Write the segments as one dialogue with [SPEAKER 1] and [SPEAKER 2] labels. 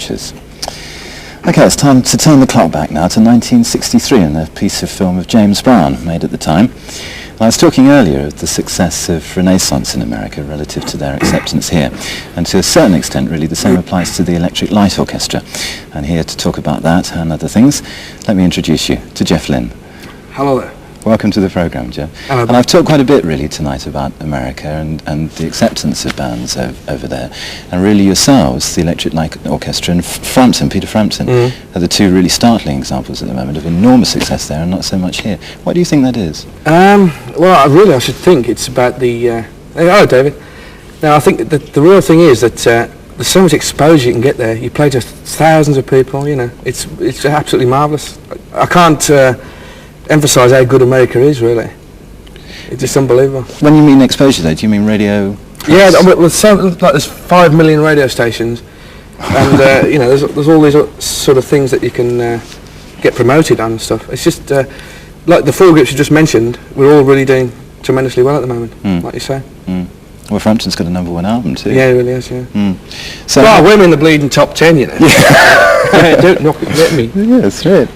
[SPEAKER 1] Pictures. Okay, it's time to turn the clock back now to 1963 and a piece of film of James Brown made at the time. I was talking earlier of the success of Renaissance in America relative to their acceptance here, and to a certain extent really the same applies to the Electric Light Orchestra. And here to talk about that and other things, let me introduce you to Jeff Lynne.
[SPEAKER 2] Hello there.
[SPEAKER 1] Welcome to the programme, Jeff.
[SPEAKER 2] Hello.
[SPEAKER 1] And I've talked quite a bit really tonight about America and the acceptance of bands over there, and really yourselves, the Electric Light Orchestra and Peter Frampton, are the two really startling examples at the moment of enormous success there and not so much here. Why do you think that is?
[SPEAKER 2] Well, I should think it's about the... hello, David. Now, I think that the real thing is that there's so much exposure you can get there. You play to thousands of people, you know. It's absolutely marvellous. I can't emphasise how good America is, really. It's just unbelievable.
[SPEAKER 1] When you mean exposure, though, do you mean radio?
[SPEAKER 2] Yeah, there's 5 million radio stations, and you know, there's all these sort of things that you can get promoted on and stuff. It's just like the four groups you just mentioned. We're all really doing tremendously well at the moment, like you say.
[SPEAKER 1] Well, Frampton's got a #1 album too.
[SPEAKER 2] Yeah, it really is. Yeah.
[SPEAKER 1] So
[SPEAKER 2] well, we're in the bleeding top 10, you know. Yeah. Don't knock it, let me.
[SPEAKER 1] Yeah, that's right.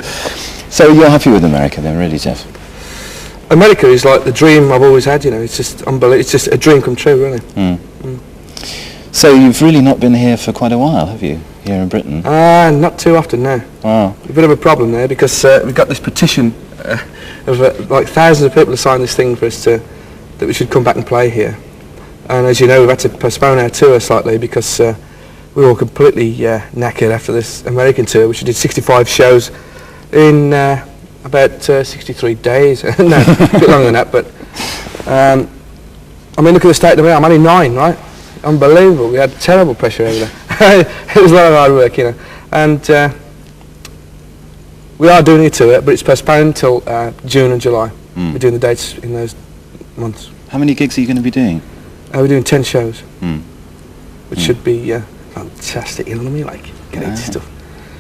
[SPEAKER 1] So you're happy with America then, really, Jeff?
[SPEAKER 2] America is like the dream I've always had, you know. It's just unbelievable. It's just a dream come true, really.
[SPEAKER 1] So you've really not been here for quite a while, have you, here in Britain?
[SPEAKER 2] Not too often, no.
[SPEAKER 1] Wow.
[SPEAKER 2] A bit of a problem there because we've got this petition of like thousands of people to sign this thing for us that we should come back and play here. And as you know, we've had to postpone our tour slightly because we were all completely knackered after this American tour, which we did 65 shows in about 63 days. No, a bit longer than that, but I mean, look at the state of it. I'm only 9, right? Unbelievable. We had terrible pressure over there. It was a lot of hard work, you know. And we are doing a tour, but it's postponed until June and July. We're doing the dates in those months.
[SPEAKER 1] How many gigs are you going to be doing?
[SPEAKER 2] We're doing 10 shows, which should be fantastic, you know what I mean? Like, great stuff.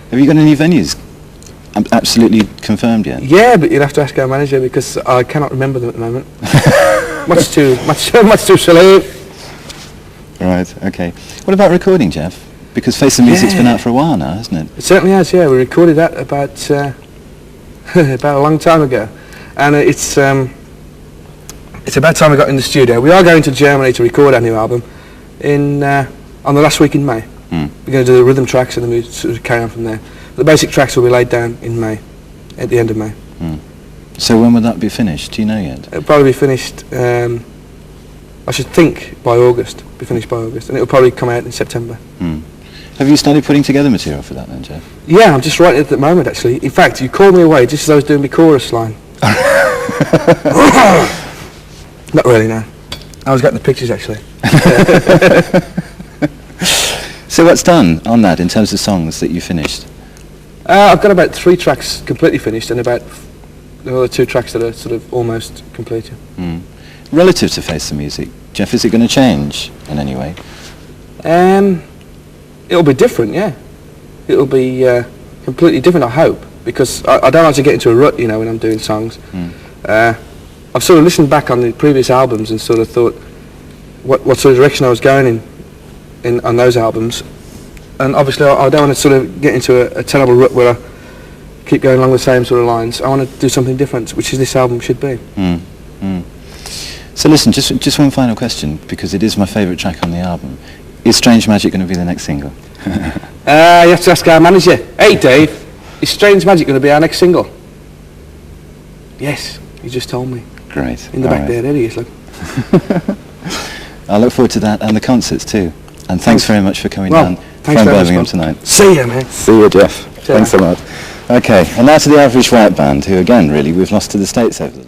[SPEAKER 1] Have you got any venues absolutely confirmed yet?
[SPEAKER 2] Yeah, but you'd have to ask our manager because I cannot remember them at the moment. much too silly.
[SPEAKER 1] Right, okay. What about recording, Jeff? Because Face the Music's been out for a while now, hasn't it?
[SPEAKER 2] It certainly has, yeah. We recorded that about about a long time ago. And it's about time we got in the studio. We are going to Germany to record our new album on the last week in May. We're going to do the rhythm tracks and then we sort of carry on from there. The basic tracks will be laid down in May, at the end of May.
[SPEAKER 1] So when will that be finished? Do you know yet?
[SPEAKER 2] It'll probably be finished, I should think, by August. Be finished by August, and it'll probably come out in September.
[SPEAKER 1] Have you started putting together material for that then, Jeff?
[SPEAKER 2] Yeah, I'm just writing it at the moment, actually. In fact, you called me away just as I was doing my chorus line. Not really, no. I was getting the pictures, actually.
[SPEAKER 1] So what's done on that in terms of songs that you finished?
[SPEAKER 2] I've got about 3 tracks completely finished and about the other 2 tracks that are sort of almost completed.
[SPEAKER 1] Relative to Face the Music, Jeff, is it going to change in any way?
[SPEAKER 2] It'll be different, yeah. It'll be completely different, I hope, because I don't like to get into a rut, you know, when I'm doing songs. I've sort of listened back on the previous albums and sort of thought what sort of direction I was going in on those albums, and obviously I don't want to sort of get into a terrible rut where I keep going along the same sort of lines. I want to do something different, which is this album should be.
[SPEAKER 1] So listen, just one final question, because it is my favourite track on the album. Is Strange Magic going to be the next single?
[SPEAKER 2] You have to ask our manager. Hey Dave, is Strange Magic going to be our next single? Yes, you just told me.
[SPEAKER 1] Great.
[SPEAKER 2] In the back there he is, look.
[SPEAKER 1] I look forward to that and the concerts too. And thanks very much for coming down from Birmingham tonight.
[SPEAKER 2] See you, man.
[SPEAKER 1] See you, Jeff. Thanks a lot. Okay, and now to the Average White Band, who again, really, we've lost to the States over the